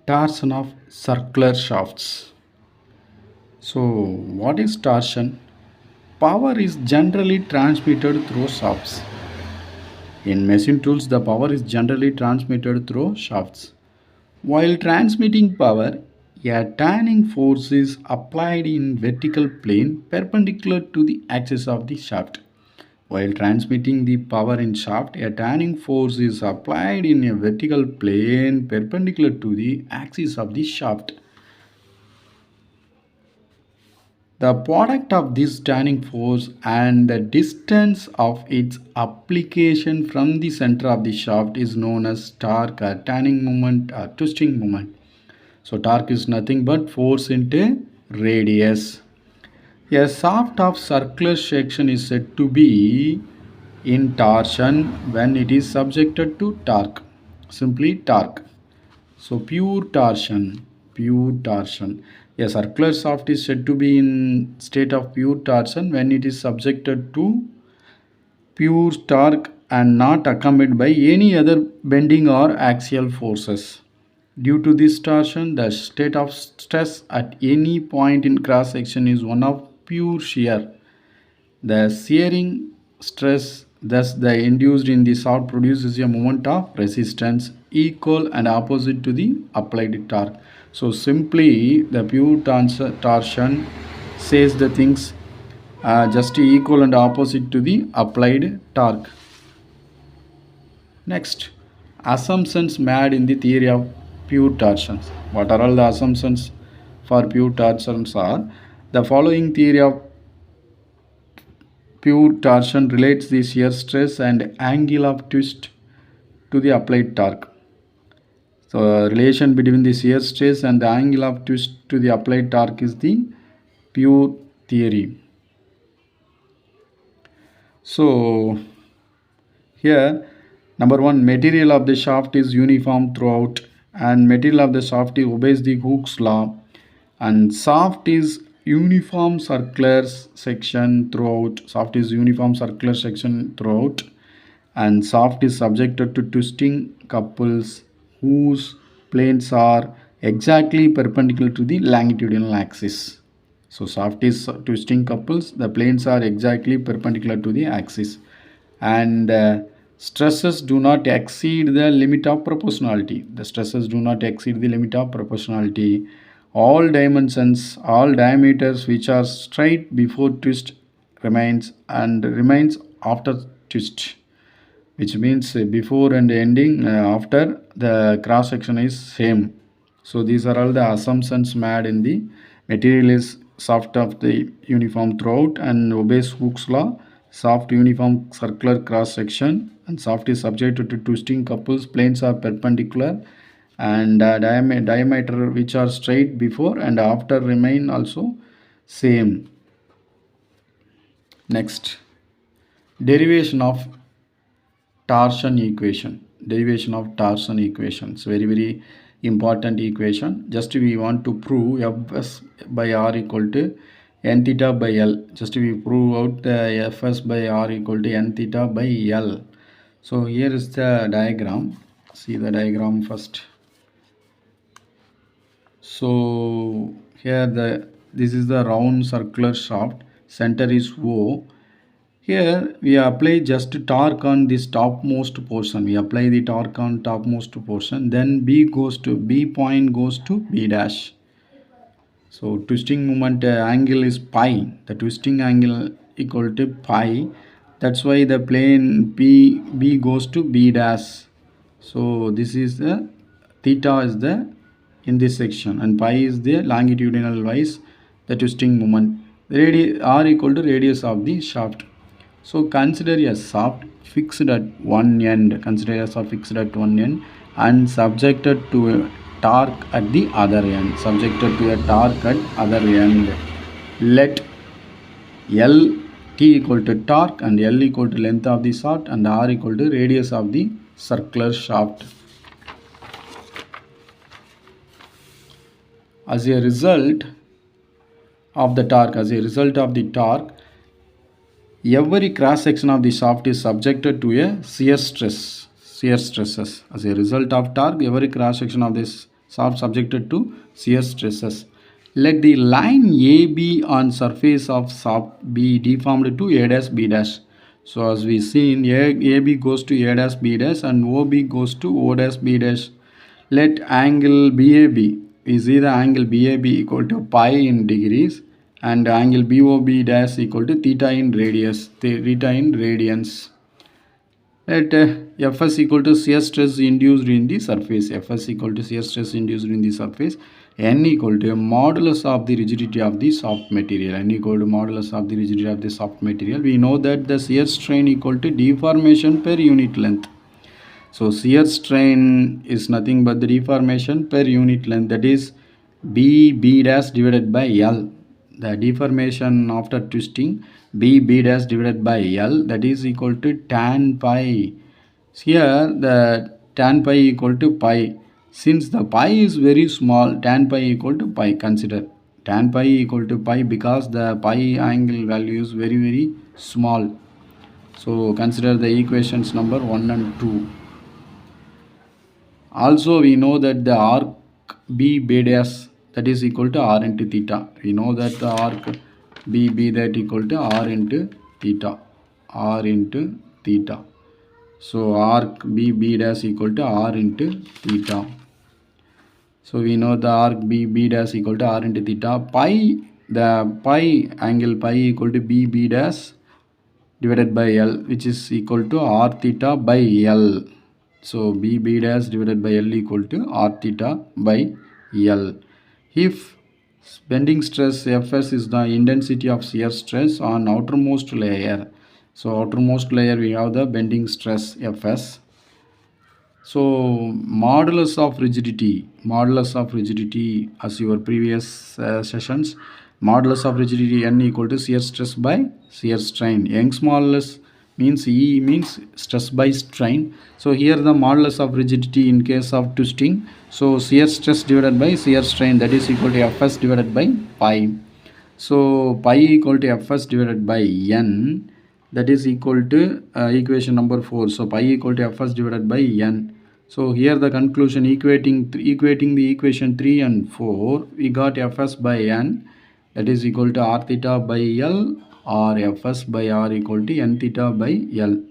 Torsion of circular shafts. So, what is torsion? Power is generally transmitted through shafts. In machine tools, the power is generally transmitted through shafts. While transmitting power, a turning force is applied in vertical plane perpendicular to the axis of the shaft. While transmitting the power in shaft, a turning force is applied in a vertical plane perpendicular to the axis of the shaft. The product of this turning force and the distance of its application from the center of the shaft is known as torque or turning moment or twisting moment. So torque is nothing but force into radius. A shaft of circular section is said to be in torsion when it is subjected to torque. Simply torque. So pure torsion. A circular shaft is said to be in state of pure torsion when it is subjected to pure torque and not accompanied by any other bending or axial forces. Due to this torsion, the state of stress at any point in cross section is one of pure shear. The shearing stress thus the induced in the shaft produces a moment of resistance equal and opposite to the applied torque. So simply the pure torsion says the things just equal and opposite to the applied torque. Next, assumptions made in the theory of pure torsions. What are all the assumptions for pure torsions are? The following theory of pure torsion relates the shear stress and angle of twist to the applied torque. So relation between the shear stress and the angle of twist to the applied torque is the pure theory. So here number one, material of the shaft is uniform throughout and material of the shaft obeys the Hooke's law, and shaft is uniform circular section throughout. And shaft is subjected to twisting couples whose planes are exactly perpendicular to the longitudinal axis. So shaft is twisting couples, the planes are exactly perpendicular to the axis, and stresses do not exceed the limit of proportionality. All diameters which are straight before twist remains after twist, which means before and ending after the cross section is same. So these are all the assumptions made in the material is shaft of the uniform throughout and obeys Hooke's law, shaft uniform circular cross section, and shaft is subjected to twisting couples, planes are perpendicular, and diameter which are straight before and after remain also same. Next, derivation of torsion equation. It's very important equation. Just we want to prove Fs by R equal to n theta by L. Just we prove out the Fs by R equal to n theta by L. So here is the diagram. See the diagram first. So here this is the round circular shaft, center is O. Here we apply just torque on this topmost portion. Then B point goes to B dash. So twisting moment angle is pi. The twisting angle equal to pi. That's why the plane B goes to B dash. So this is the theta is the in this section, and pi is the longitudinal wise the twisting moment. R equal to radius of the shaft. So consider a shaft fixed at one end. And subjected to a torque at the other end. Let L T equal to torque and L equal to length of the shaft and R equal to radius of the circular shaft. As a result of the torque, every cross section of the shaft is subjected to a shear stresses. As a result of torque, every cross section of this shaft subjected to shear stresses. Let the line AB on surface of shaft be deformed to A dash B dash. So as we seen, AB goes to A dash B dash and OB goes to O dash B dash. Let angle BAB, we see the angle BAB equal to pi in degrees and angle BOB dash equal to theta in radius, theta in radians. Let Fs equal to shear stress induced in the surface. Fs equal to shear stress induced in the surface. N equal to modulus of the rigidity of the soft material. N equal to modulus of the rigidity of the soft material. We know that the shear strain equal to deformation per unit length. So shear strain is nothing but the deformation per unit length, that is B dash divided by L. The deformation after twisting B dash divided by L, that is equal to tan pi. Here the tan pi equal to pi. Since the pi is very small, tan pi equal to pi. Consider tan pi equal to pi because the pi angle value is very small. So consider the equations number 1 and 2. Also we know that the arc B dash, that is equal to R into theta. We know that the arc B that equal to R into theta. R into theta. So arc B dash equal to R into theta. So we know the arc B dash equal to R into theta. The pi angle pi equal to B dash divided by L, which is equal to R theta by L. So B dash divided by L equal to R theta by L. If bending stress Fs is the intensity of shear stress on outermost layer. So outermost layer we have the bending stress Fs. So modulus of rigidity as your previous sessions, modulus of rigidity N equal to shear stress by shear strain. Young's modulus means E means stress by strain. So here the modulus of rigidity in case of twisting. So shear stress divided by shear strain, that is equal to Fs divided by pi. So pi equal to Fs divided by N, that is equal to equation number 4. So pi equal to Fs divided by N. So here the conclusion, equating the equation 3 and 4, we got Fs by N, that is equal to R theta by L, or Fs by R equal to N theta by L.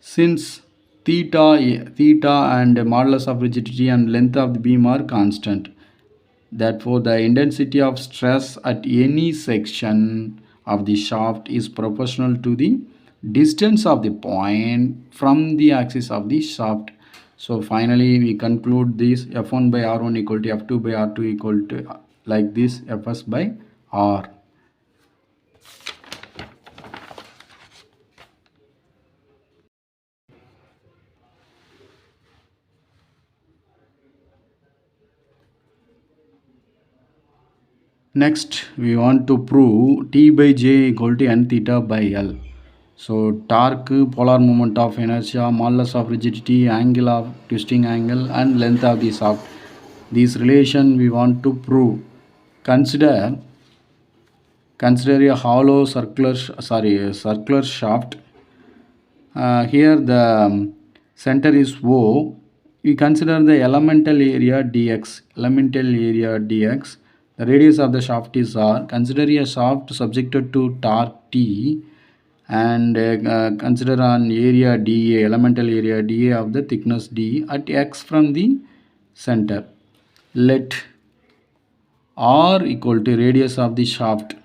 Since theta and modulus of rigidity and length of the beam are constant, therefore the intensity of stress at any section of the shaft is proportional to the distance of the point from the axis of the shaft. So finally we conclude this F1 by R1 equal to F2 by R2 equal to like this, Fs by R. Next we want to prove T by J equal to N theta by L. So torque, polar moment of inertia, modulus of rigidity, angle of twisting angle, and length of the shaft. This relation we want to prove. Consider a hollow circular shaft. Here the center is O. We consider the elemental area dx. The radius of the shaft is R. Consider a shaft subjected to torque T, and consider an area dA, elemental area dA of the thickness D at x from the center. Let R equal to radius of the shaft.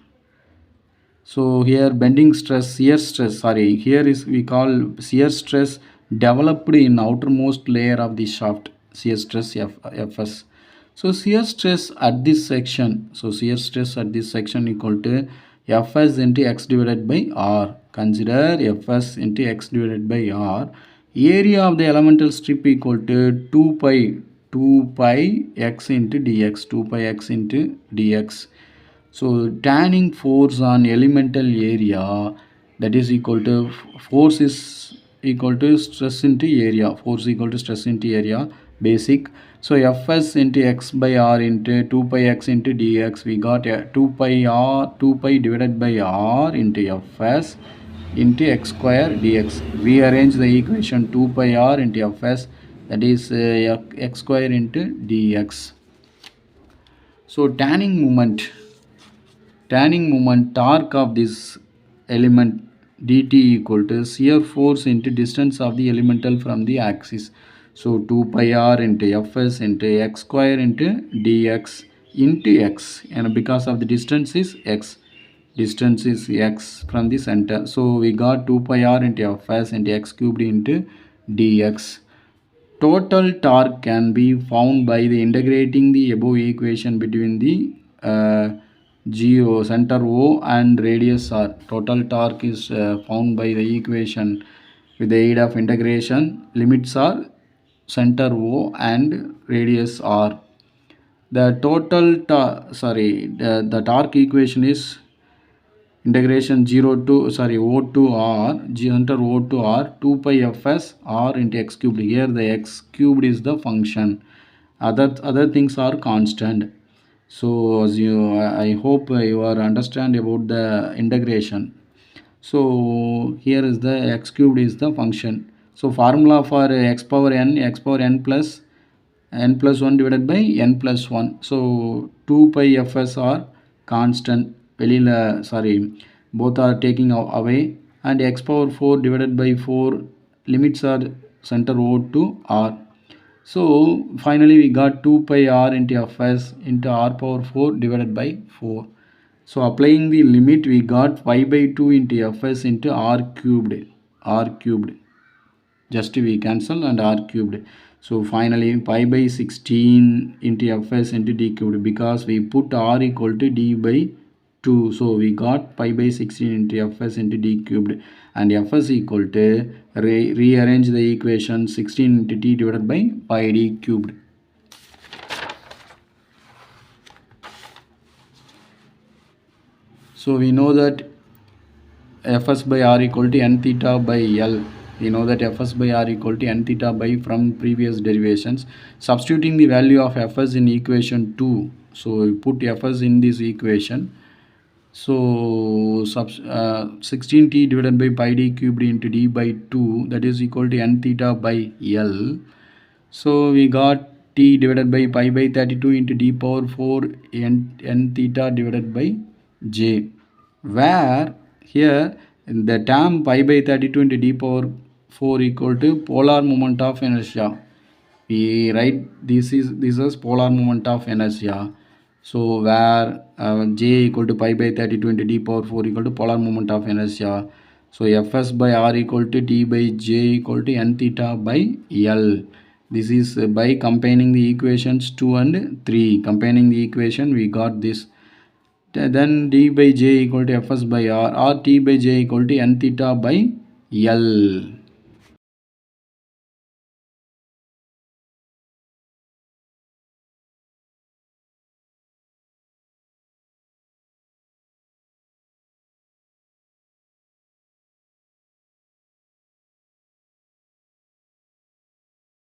So here bending stress, here is we call shear stress developed in outermost layer of the shaft, shear stress Fs. So shear stress at this section, equal to Fs into x divided by R. Consider Fs into x divided by R. Area of the elemental strip equal to 2 pi x into dx. So tanning force on elemental area, that is equal to force is equal to stress into area. Basic. So Fs into x by R into 2 pi x into dx, we got 2 pi divided by R into Fs into x square dx. We arrange the equation 2 pi R into Fs that is x square into dx. So turning moment torque of this element dt equal to shear force into distance of the elemental from the axis. So 2 pi r into fs into x square into dx into x, and because of the distance is x from the center. So we got 2 pi r into fs into x cubed into dx. Total torque can be found by the integrating the above equation between the center O and radius R. Total torque is found by the equation with the aid of integration. Limits are center O and radius R. The the torque equation is integration 0 to O to R, center O to R, 2 pi fs R into x cubed. Here the x cubed is the function, other things are constant. So as you I hope you are understand about the integration. So here is the x cubed is the function. So formula for x power n plus n plus 1 divided by n plus 1. So 2 pi fs are constant, வெளியில் both are taking away, and x power 4 divided by 4 limits are center O to R. So finally we got 2 pi r into fs into r power 4 divided by 4. So applying the limit we got pi by 2 into fs into r cubed. Just we cancel and r cubed. So finally pi by 16 into fs into d cubed, because we put r equal to d by 2. So we got pi by 16 into fs into d cubed, and fs equal to rearrange the equation 16 into t divided by pi d cubed. So we know that fs by r equal to n theta by l. We know that fs by r equal to n theta by from previous derivations. Substituting the value of fs in equation 2. So we put fs in this equation. So 16t divided by pi d cubed into d by 2, that is equal to n theta by l. So we got t divided by pi by 32 into d power 4 n theta divided by j, where here the term pi by 32 into d power 4 equal to polar moment of inertia. We write this is polar moment of inertia. So where j equal to pi by 32 into d power 4 equal to polar moment of inertia. So fs by r equal to d by j equal to n theta by l. This is by combining the equations 2 and 3. Combining the equation we got this. Then d by j equal to fs by r, or t by j equal to n theta by l.